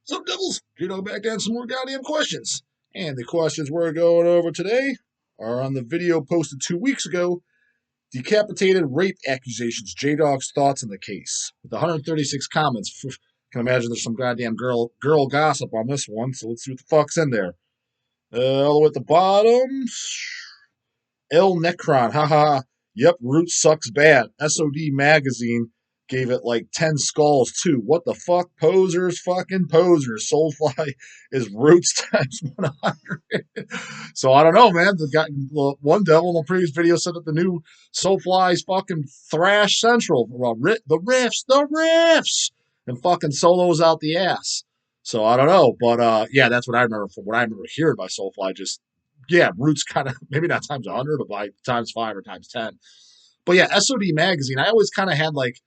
Some devils, back down some more goddamn questions. And the questions we're going over today are on the video posted 2 weeks ago. Decapitated rape accusations. J-Dog's thoughts on the case. With 136 comments. Can imagine there's some goddamn girl gossip on this one, so let's see what the fuck's in there. All the way at the bottom. El Necron, haha. Yep, Roots sucks bad. SOD Magazine gave it like 10 skulls too. What the fuck? Posers, fucking posers. Soulfly is Roots times 100. So I don't know, man. One devil in the previous video said that the new Soulfly's fucking thrash central. The riffs, and fucking solos out the ass. So I don't know, but yeah, that's what I remember from what I remember hearing by Soulfly. Just yeah, Roots kind of maybe not times 100, but by times 5 or times 10. But yeah, SOD Magazine, I always kind of had like,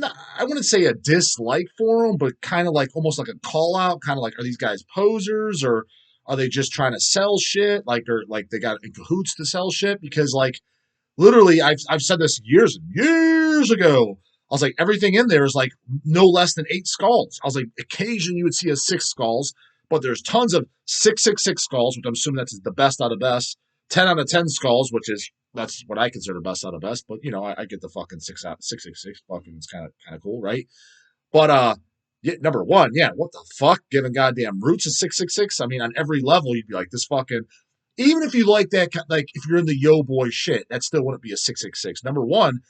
I wouldn't say a dislike for them, but kind of like almost like a call out, kind of like, are these guys posers or are they just trying to sell shit? Like, or like they got in cahoots to sell shit? Because like literally, I've said this years and years ago. I was like, everything in there is like no less than 8 skulls. I was like, occasionally you would see a 6 skulls, but there's tons of 666 skulls, which I'm assuming that's the best out of best. 10 out of 10 skulls, which is that's what I consider best out of best. But I get the fucking 666. Fucking it's kind of cool, right? But yeah, number one, yeah, what the fuck? Giving goddamn Roots a 666. I mean, on every level, you'd be like, this fucking. Even if you like that, like if you're in the yo boy shit, that still wouldn't be a 666. Number one,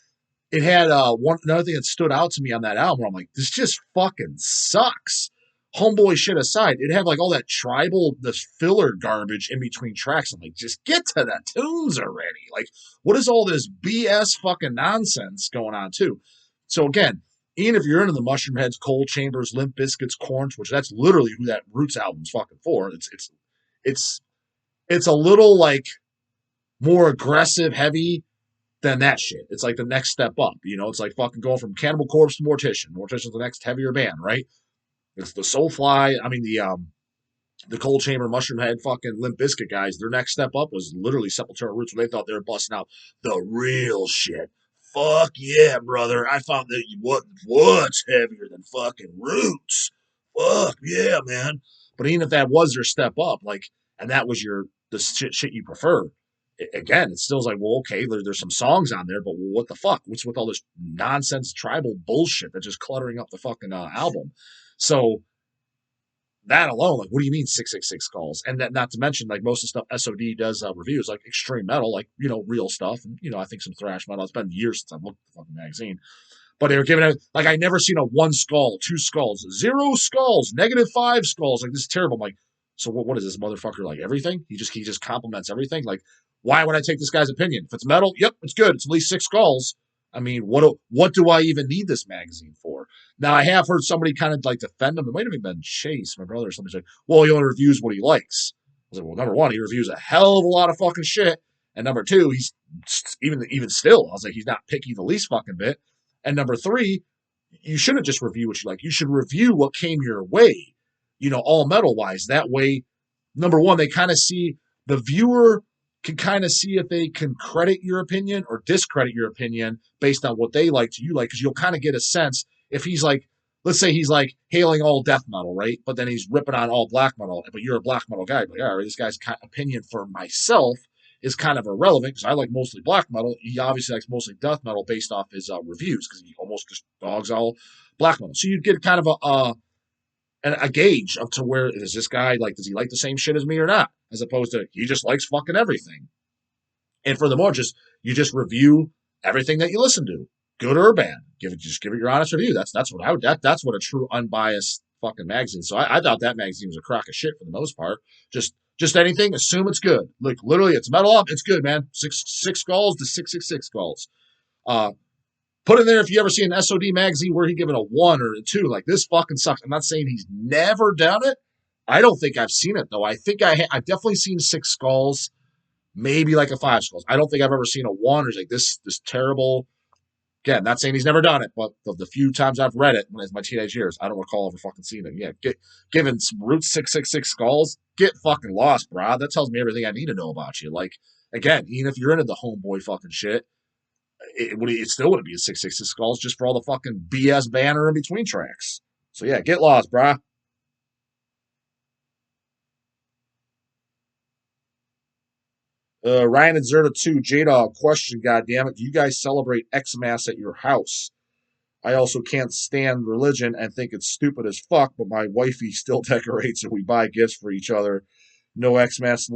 it had another thing that stood out to me on that album. I'm like, this just fucking sucks. Homeboy shit aside, it had like all that tribal, this filler garbage in between tracks. I'm like, just get to the tunes already. Like, what is all this BS fucking nonsense going on too? So again, even if you're into the Mushroom Heads, Cold Chambers, Limp Bizkits, Corns, which that's literally who that Roots album's fucking for. It's it's a little like more aggressive, heavy than that shit. It's like the next step up. It's like fucking going from Cannibal Corpse to Mortician. Mortician's the next heavier band, right? It's the Soulfly. I mean the Cold Chamber, Mushroom Head, fucking Limp Bizkit guys. Their next step up was literally Sepultura Roots, where they thought they were busting out the real shit. Fuck yeah, brother! I found that what's heavier than fucking Roots. Fuck yeah, man! But even if that was their step up, like, and that was the shit you prefer, again, it still's like, well, okay, there's some songs on there, but what the fuck? What's with all this nonsense tribal bullshit that's just cluttering up the fucking album? So that alone, like, what do you mean 666 skulls? And that, not to mention, like, most of the stuff SOD does reviews, like extreme metal, like, real stuff. And, I think some thrash metal. It's been years since I've looked at the fucking magazine. But they were giving it, like, I never seen a 1 skull, 2 skulls, 0 skulls, -5 skulls. Like, this is terrible. I'm like, so what is this motherfucker, like everything? He just compliments everything. Like, why would I take this guy's opinion? If it's metal, yep, it's good. It's at least 6 skulls. I mean, what do I even need this magazine for? Now, I have heard somebody kind of like defend him. It might have even been Chase, my brother, or somebody said, well, he only reviews what he likes. I was like, well, number one, he reviews a hell of a lot of fucking shit. And number two, he's even still, I was like, he's not picky the least fucking bit. And number three, you shouldn't just review what you like. You should review what came your way, all metal wise. That way, number one, they kind of see the viewer can kind of see if they can credit your opinion or discredit your opinion based on what they like to you like, because you'll kind of get a sense if he's like, let's say he's like hailing all death metal, right? But then he's ripping on all black metal, but you're a black metal guy. Like, all right, this guy's opinion for myself is kind of irrelevant because I like mostly black metal. He obviously likes mostly death metal based off his reviews because he almost just dogs all black metal. So you'd get kind of a gauge of to where is this guy like, does he like the same shit as me or not? As opposed to he just likes fucking everything. And furthermore, you just review everything that you listen to, good or bad. Give it your honest review. That's what I would. That's what a true unbiased fucking magazine. So I thought that magazine was a crock of shit for the most part. Just anything, assume it's good. Like literally, it's metal up, it's good, man. Six skulls to 666 skulls. Put in there if you ever see an SOD magazine where he give it a 1 or a 2. Like, this fucking sucks. I'm not saying he's never done it. I don't think I've seen it though. I think I've definitely seen 6 skulls, maybe like a 5 skulls. I don't think I've ever seen a 1 or like this terrible. Again, not saying he's never done it, but the few times I've read it in my teenage years, I don't recall ever fucking seeing it. Yeah, given some Roots 666 skulls, get fucking lost, brah. That tells me everything I need to know about you. Like, again, even if you're into the homeboy fucking shit, it still wouldn't be a 666 skulls just for all the fucking BS banner in between tracks. So yeah, get lost, brah. Ryan and Zerta 2, J-Dog, question, goddammit. Do you guys celebrate Xmas at your house? I also can't stand religion and think it's stupid as fuck, but my wifey still decorates and we buy gifts for each other. No Xmas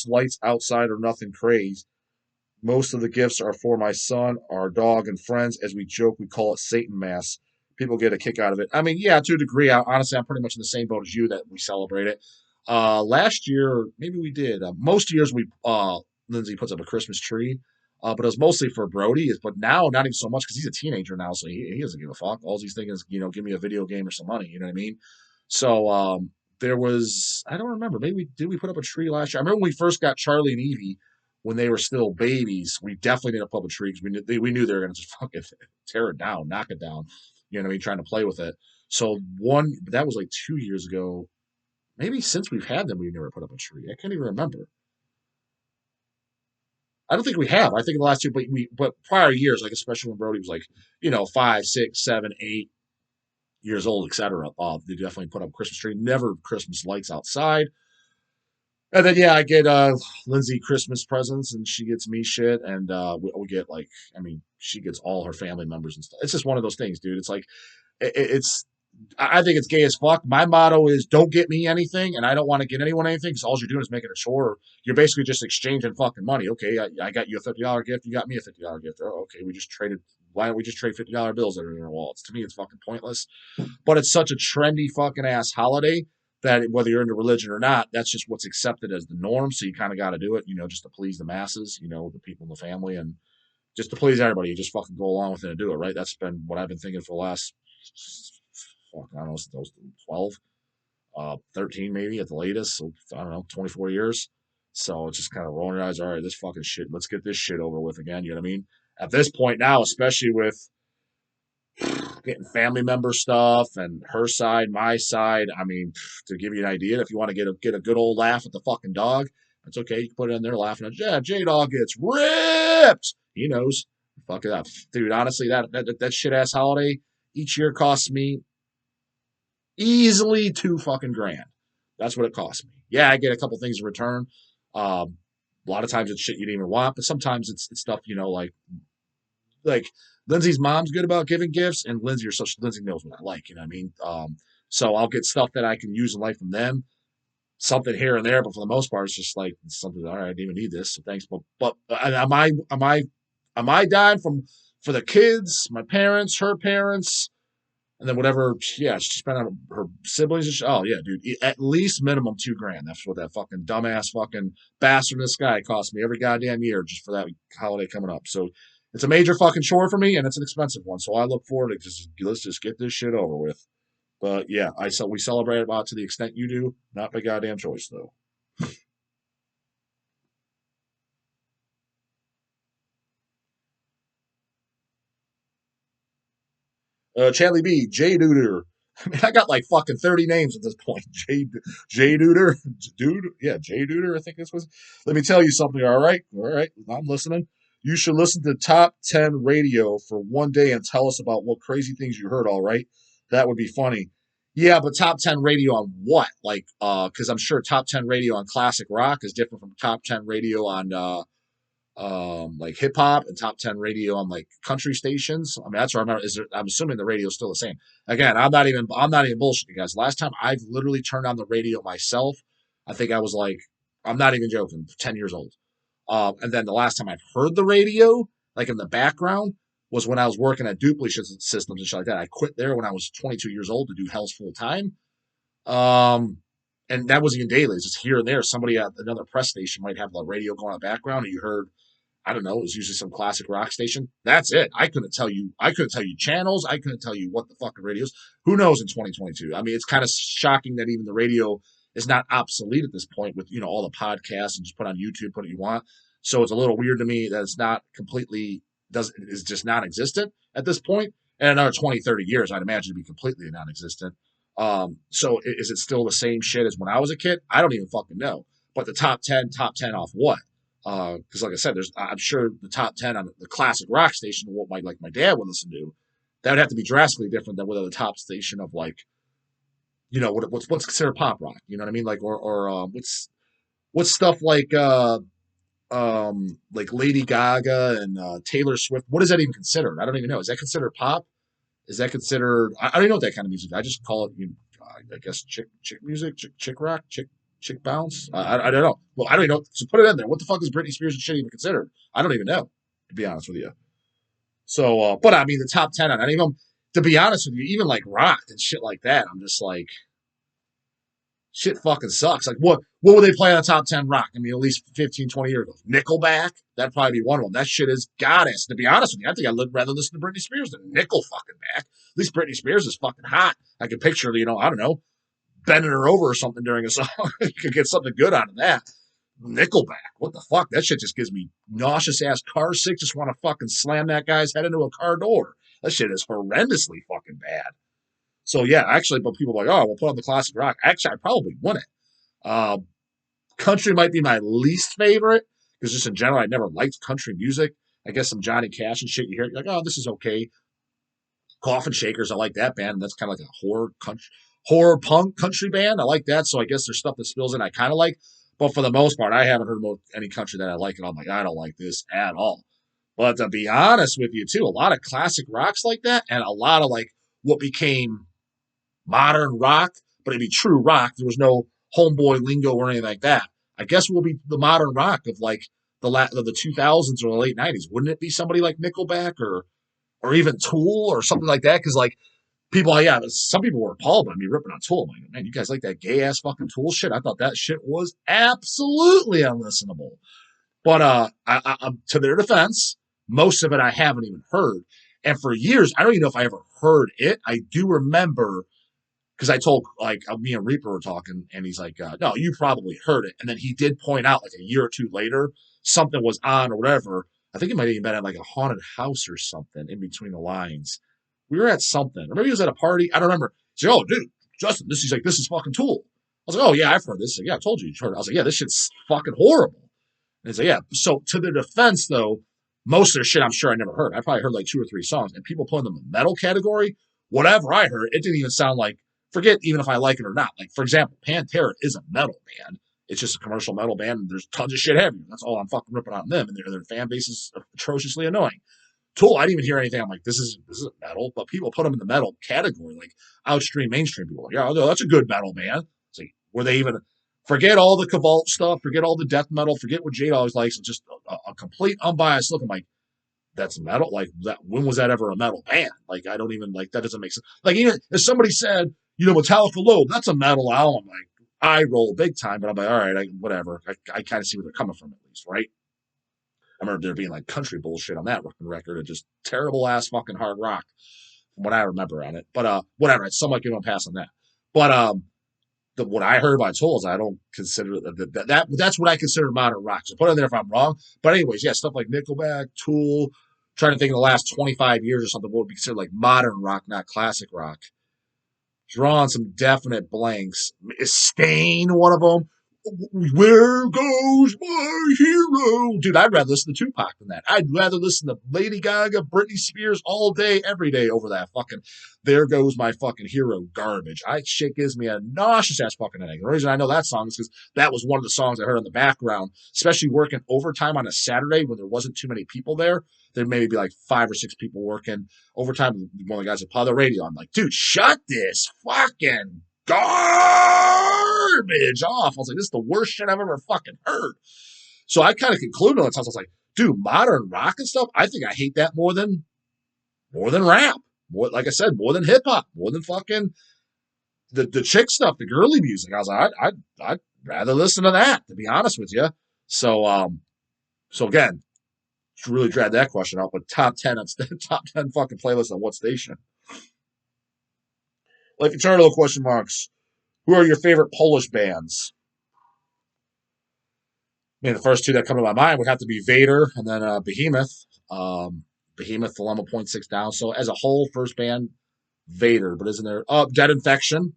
lights outside or nothing crazy. Most of the gifts are for my son, our dog, and friends. As we joke, we call it Satan Mass. People get a kick out of it. I mean, yeah, to a degree. Honestly, I'm pretty much in the same boat as you that we celebrate it. Last year, maybe we did. Most years, Lindsay puts up a Christmas tree, but it was mostly for Brody. But now, not even so much because he's a teenager now, so he doesn't give a fuck. All he's thinking is, give me a video game or some money. You know what I mean? So there was, I don't remember. Maybe did we put up a tree last year? I remember when we first got Charlie and Evie when they were still babies. We definitely did a public tree because we knew they were going to just fucking tear it down, knock it down. You know what I mean? Trying to play with it. So that was like 2 years ago. Maybe since we've had them, we've never put up a tree. I can't even remember. I don't think we have. I think in the last two, but prior years, like especially when Brody was like, 5, 6, 7, 8 years old, etc. They definitely put up Christmas tree. Never Christmas lights outside. And then yeah, I get Lindsay Christmas presents, and she gets me shit, and we get like, I mean, she gets all her family members and stuff. It's just one of those things, dude. It's like it's. I think it's gay as fuck. My motto is don't get me anything, and I don't want to get anyone anything because all you're doing is making a chore. You're basically just exchanging fucking money. Okay, I got you a $50 gift, you got me a $50 gift. Oh, okay, we just traded. Why don't we just trade $50 bills that are in our wallets? To me, it's fucking pointless. But it's such a trendy fucking ass holiday that whether you're into religion or not, that's just what's accepted as the norm. So you kind of got to do it, just to please the masses, the people in the family, and just to please everybody. You just fucking go along with it and do it, right? That's been what I've been thinking for the last, fuck, I don't know, since I was 12, 13 maybe at the latest. So I don't know, 24 years. So it's just kind of rolling your eyes. All right, this fucking shit. Let's get this shit over with again. You know what I mean? At this point now, especially with getting family member stuff and her side, my side. I mean, to give you an idea, if you want to get a good old laugh at the fucking dog, that's okay. You can put it in there laughing at, yeah, J Dog gets ripped. He knows. Fuck it up, dude. Honestly, that shit ass holiday each year costs me easily $2 fucking grand. That's what it costs me. Yeah, I get a couple things in return. A lot of times it's shit you didn't even want, but sometimes it's stuff like Lindsay's mom's good about giving gifts, and Lindsay knows what I like. You know what I mean? So I'll get stuff that I can use in life from them, something here and there, but for the most part, it's just like it's something. All right, I didn't even need this, so thanks. But am I dying for the kids, my parents, her parents, and then whatever? Yeah, she spent on her siblings. Oh yeah, dude, at least minimum $2 grand. That's what that fucking dumbass fucking bastard in the sky cost me every goddamn year just for that holiday coming up. So it's a major fucking chore for me, and it's an expensive one. So I look forward to let's just get this shit over with. But yeah, we celebrate about to the extent you do, not by goddamn choice though. Charlie B, J Duder. I mean, I got like fucking 30 names at this point. J Duder, dude, yeah, J Duder. I think this was. Let me tell you something. All right, I'm listening. You should listen to Top 10 Radio for one day and tell us about what crazy things you heard. All right, that would be funny. Yeah, but Top 10 Radio on what? Like, because I'm sure Top 10 Radio on classic rock is different from Top 10 Radio on like hip hop and top 10 radio on like country stations. I mean, that's where I'm assuming the radio's still the same. Again, I'm not even bullshitting you guys. Last time I've literally turned on the radio myself, I think I was like, I'm not even joking, 10 years old. And then the last time I've heard the radio, like in the background, was when I was working at duplicate systems and shit like that. I quit there when I was 22 years old to do Hell's full time. Um, and that wasn't even daily. It's just here and there. Somebody at another press station might have the radio going in the background, and you heard, I don't know, it was usually some classic rock station. That's it. I couldn't tell you. I couldn't tell you channels. I couldn't tell you what the fucking radio is. Who knows in 2022? I mean, it's kind of shocking that even the radio is not obsolete at this point with, all the podcasts and just put on YouTube, put what you want. So it's a little weird to me that it's not completely, is just non-existent at this point. And another 20, 30 years, I'd imagine to be completely non-existent. So is it still the same shit as when I was a kid? I don't even fucking know. But the top 10 off what? Because like I said, I'm sure the top 10 on the classic rock station, what my dad would listen to, that would have to be drastically different than whether the top station of like, what's considered pop rock. You know what I mean? Like, or what's stuff like like Lady Gaga and Taylor Swift. What is that even considered? I don't even know. Is that considered pop? Is that considered? I don't even know what that kind of music. I just call it, I guess, chick music, chick rock, chick bounce. I don't know. Well, I don't even know. So put it in there. What the fuck is Britney Spears and shit even considered? I don't even know, to be honest with you. So, but I mean, the top 10, and even, to be honest with you, even like rock and shit like that, I'm just like, shit fucking sucks. Like, what would they play on the top 10 rock? I mean, at least 15, 20 years ago. Nickelback? That'd probably be one of them. That shit is goddess. To be honest with you, I think I'd rather listen to Britney Spears than Nickel fucking back. At least Britney Spears is fucking hot. I can picture, I don't know, bending her over or something during a song. You could get something good out of that. Nickelback. What the fuck? That shit just gives me nauseous ass car sick. Just want to fucking slam that guy's head into a car door. That shit is horrendously fucking bad. So yeah, actually, but people are like, oh, we'll put on the classic rock. Actually, I probably wouldn't. Country might be my least favorite because just in general, I never liked country music. I guess some Johnny Cash and shit. You hear it, you're like, oh, this is okay. Coffin Shakers, I like that band. That's kind of like a horror punk country band. I like that. So I guess there's stuff that spills in I kind of like. But for the most part, I haven't heard any country that I like. And I'm like, I don't like this at all. But to be honest with you, too, a lot of classic rocks like that and a lot of like what became modern rock, but it'd be true rock. There was no homeboy lingo or anything like that. I guess will be the modern rock of like the 2000s or the late 90s. Wouldn't it be somebody like Nickelback or even Tool or something like that? Because like people, yeah, some people were appalled by me ripping on Tool. I'm like, man, you guys like that gay ass fucking Tool shit? I thought that shit was absolutely unlistenable. But to their defense, most of it I haven't even heard. And for years, I don't even know if I ever heard it. I do remember because I told, like, me and Reaper were talking, and he's like, no, you probably heard it. And then he did point out, like, a year or two later, something was on or whatever. I think it might have even been at, like, a haunted house or something in between the lines. We were at something. Or maybe he was at a party. I don't remember. He's like, oh, dude, Justin, this is fucking Tool. I was like, oh, yeah, I've heard this. He's like, yeah, I told you heard it. I was like, yeah, this shit's fucking horrible. And he's like, yeah. So to their defense, though, most of their shit I'm sure I never heard. I probably heard like 2 or 3 songs. And people put them in the metal category. Whatever I heard, it didn't even sound like, forget even if I like it or not. Like, for example, Pantera is a metal band. It's just a commercial metal band, and there's tons of shit heavy. That's all I'm fucking ripping on them, and their fan base is atrociously annoying. Tool, I didn't even hear anything. I'm like, this is metal, but people put them in the metal category, like outstream, mainstream people. Like, yeah, that's a good metal band. It's like, were they even forget all the Cavalt stuff, forget all the death metal, forget what Jade always likes, and just a complete unbiased look. I'm like, that's metal. Like that. When was that ever a metal band? Like I don't even like that. Doesn't make sense. Like even if somebody said, Metallica Low, that's a metal album. I'm like I roll big time, but I'm like, all right, whatever. I kind of see where they're coming from at least, right? I remember there being like country bullshit on that record and just terrible ass fucking hard rock from what I remember on it. But whatever. It's somewhat give them a pass on that. But what I heard by Tolls, I don't consider that's what I consider modern rock. So put it in there if I'm wrong. But anyways, yeah, stuff like Nickelback, Tool. Trying to think of the last 25 years or something what would be considered like modern rock, not classic rock. Drawing some definite blanks. Is Stain one of them? Where goes my hero? Dude, I'd rather listen to Tupac than that. I'd rather listen to Lady Gaga, Britney Spears all day, every day over that fucking There Goes My Fucking Hero garbage. Shit gives me a nauseous ass fucking headache. The reason I know that song is because that was one of the songs I heard in the background, especially working overtime on a Saturday when there wasn't too many people there. There may be like 5 or 6 people working overtime. One of the guys would pop the radio. I'm like, dude, shut this fucking garbage off. I was like, this is the worst shit I've ever fucking heard. So I kind of concluded on that. I was like, dude, modern rock and stuff, I think I hate that more than rap. More, like I said, more than hip hop, more than fucking the chick stuff, the girly music. I was like, I'd rather listen to that, to be honest with you. So again, really drag that question out, but top 10 fucking playlists on what station? Life Eternal question marks. Who are your favorite Polish bands? I mean, the first 2 that come to my mind would have to be Vader and then Behemoth. Behemoth, Dilemma, Point 6 Down. So as a whole, first band, Vader. But isn't there Dead Infection?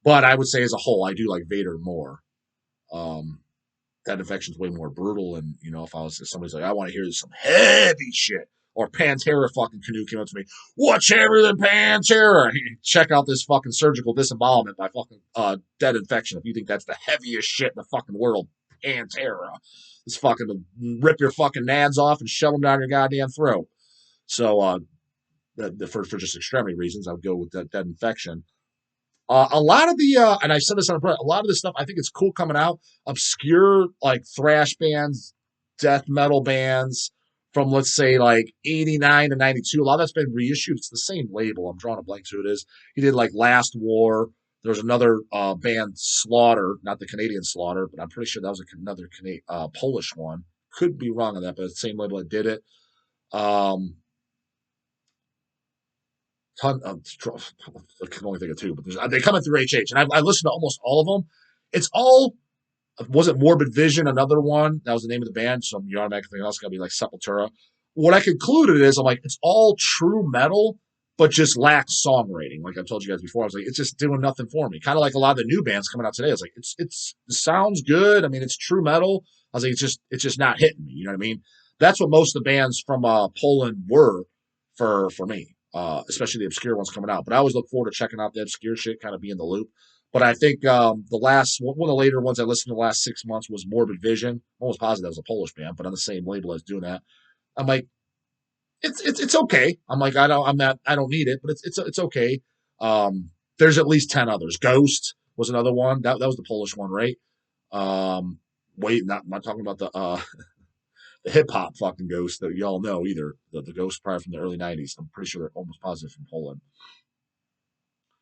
But I would say as a whole, I do like Vader more. Dead Infection's way more brutal. And, if somebody's like, I want to hear some heavy shit. Or Pantera fucking Canoe came up to me. What's heavier than Pantera? Check out this fucking Surgical Disembowelment by fucking Dead Infection if you think that's the heaviest shit in the fucking world. Pantera. Just fucking rip your fucking nads off and shove them down your goddamn throat. So, for just extremity reasons, I would go with that infection. A lot of the, and I said this on a lot of this stuff, I think it's cool coming out. Obscure, like, thrash bands, death metal bands from, let's say, like, 89 to 92. A lot of that's been reissued. It's the same label. I'm drawing a blank to who it is. He did, like, Last War. There was another band, Slaughter, not the Canadian Slaughter, but I'm pretty sure that was another Polish one. Could be wrong on that, but it's the same label that did it. Um, I can only think of two, but they come in through HH, and I listened to almost all of them. It's all, was it Morbid Vision, another one? That was the name of the band, so you automatically think else got to be like Sepultura. What I concluded is, I'm like, it's all true metal, but just lacks songwriting. Like I told you guys before, I was like, it's just doing nothing for me. Kind of like a lot of the new bands coming out today. I was like, it sounds good. I mean, it's true metal. I was like, it's just not hitting me. You know what I mean? That's what most of the bands from Poland were for me, especially the obscure ones coming out. But I always look forward to checking out the obscure shit, kind of be in the loop. But I think the last one of the later ones I listened to the last 6 months was Morbid Vision. I'm almost positive that was a Polish band, but on the same label as doing that. I'm like, it's okay. I'm like, I don't need it, but it's okay. There's at least 10 others. Ghost was another one. That was the Polish one, right? Wait, not talking about the hip hop fucking Ghost that y'all know either. The Ghost probably from the early '90s. I'm pretty sure they're almost positive from Poland.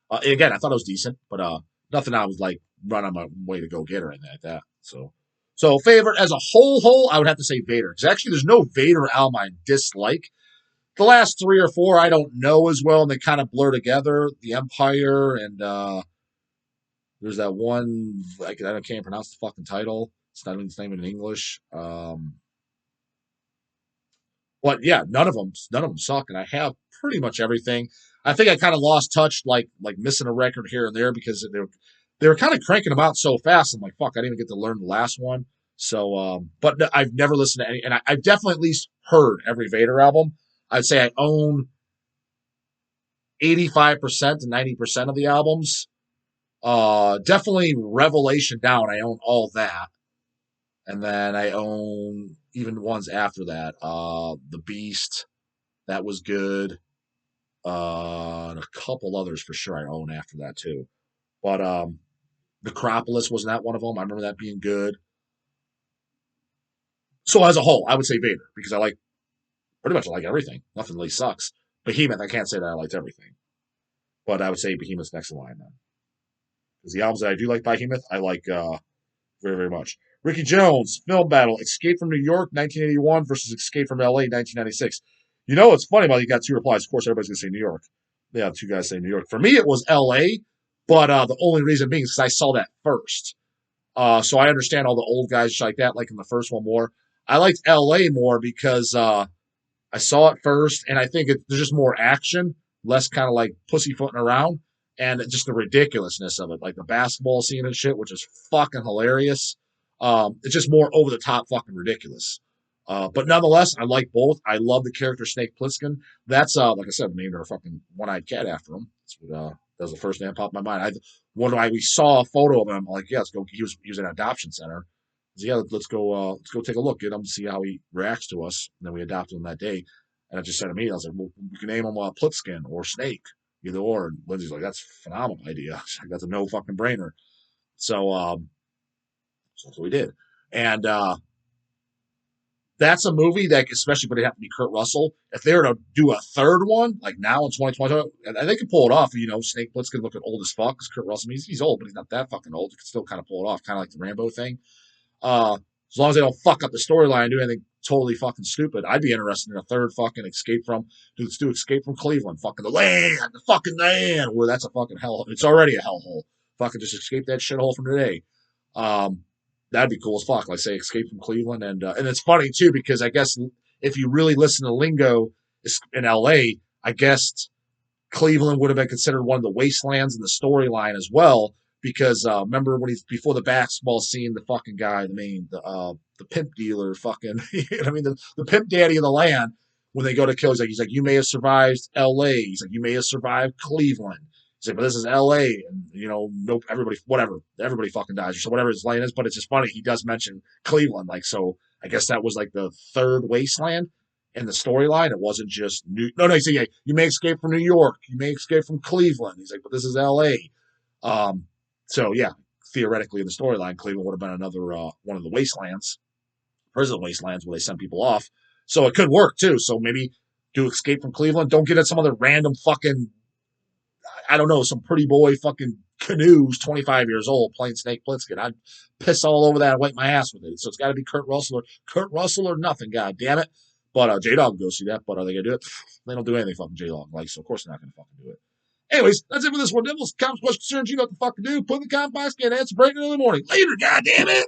Again, I thought it was decent, but nothing I was like run on my way to go get or anything like that. So favorite as a whole, I would have to say Vader. Because actually, there's no Vader album I dislike. The last 3 or 4 I don't know as well, and they kind of blur together. The Empire and there's that one I can't pronounce the fucking title. It's not even in English. But yeah, none of them suck, and I have pretty much everything. I think I kind of lost touch, like missing a record here and there because they were kind of cranking them out so fast. I'm like, fuck, I didn't even get to learn the last one. So, but I've never listened to any, and I've definitely at least heard every Vader album. I'd say I own 85% to 90% of the albums. Definitely Revelation down. I own all that. And then I own even the ones after that. The Beast, that was good. And a couple others for sure I own after that too. But Necropolis wasn't that one of them. I remember that being good. So as a whole, I would say Vader because I like pretty much I like everything. Nothing really sucks. Behemoth, I can't say that I liked everything. But I would say Behemoth's next in line then. Because the albums that I do like by Behemoth, I like very, very much. Ricky Jones, Film Battle, Escape from New York, 1981 versus Escape from LA, 1996. You know what's funny about it? You got 2 replies. Of course, everybody's going to say New York. Yeah, 2 guys say New York. For me, it was LA, but the only reason being is because I saw that first. So I understand all the old guys like that, like in the first one more. I liked LA more because I saw it first, and I think there's just more action, less kind of like pussyfooting around, and just the ridiculousness of it, like the basketball scene and shit, which is fucking hilarious. It's just more over the top, fucking ridiculous. But nonetheless, I like both. I love the character Snake Plissken. That's like I said, named her a fucking one-eyed cat after him. That's what that was the first name that popped in my mind. We saw a photo of him. I'm like, yeah, let's go. He was in an adoption center. So, yeah, let's go take a look at him, see how he reacts to us. And then we adopted him that day. And I just said to me, I was like, well, we can name him Plitskin or Snake, either or. And Lindsay's like, that's a phenomenal idea. Like, that's a no fucking brainer. So that's what we did. And that's a movie that, especially when it have to be Kurt Russell, if they were to do a third one, like now in 2020, and they can pull it off, Snake Plissken looking old as fuck, because Kurt Russell, he's old, but he's not that fucking old. You can still kind of pull it off, kind of like the Rambo thing. As long as they don't fuck up the storyline and do anything totally fucking stupid, I'd be interested in a third fucking let's do Escape from Cleveland, fucking the fucking land, where that's a fucking hell. It's already a hellhole. Fucking just escape that shithole from today. That'd be cool as fuck. Like say Escape from Cleveland, and it's funny too because I guess if you really listen to lingo in L.A., I guess Cleveland would have been considered one of the wastelands in the storyline as well. Because remember when he's before the basketball scene, the fucking guy, the pimp dealer, fucking, I mean, the pimp daddy of the land. When they go to kill, he's like, you may have survived L.A. He's like, you may have survived Cleveland. He's like, but this is L.A. and nope, everybody fucking dies or so whatever his line is. But it's just funny. He does mention Cleveland, like so. I guess that was like the third wasteland in the storyline. It wasn't just No, he said, yeah, you may escape from New York, you may escape from Cleveland. He's like, but this is L.A. So yeah, theoretically in the storyline, Cleveland would have been another one of the wastelands, prison wastelands where they send people off. So it could work too. So maybe do escape from Cleveland. Don't get at some other random fucking, I don't know, some pretty boy fucking canoes, 25 years old, playing Snake Plissken. I'd piss all over that and wipe my ass with it. So it's got to be Kurt Russell or nothing, god damn it. But J-Dog go see that. But are they going to do it? They don't do anything fucking J-Dog like, so of course they're not going to fucking do it. Anyways, that's it for this one. Devils, comments, questions, concerns, you know what the fuck to do. Put in the comment box, get an answer, break it in the morning. Later, god damn it.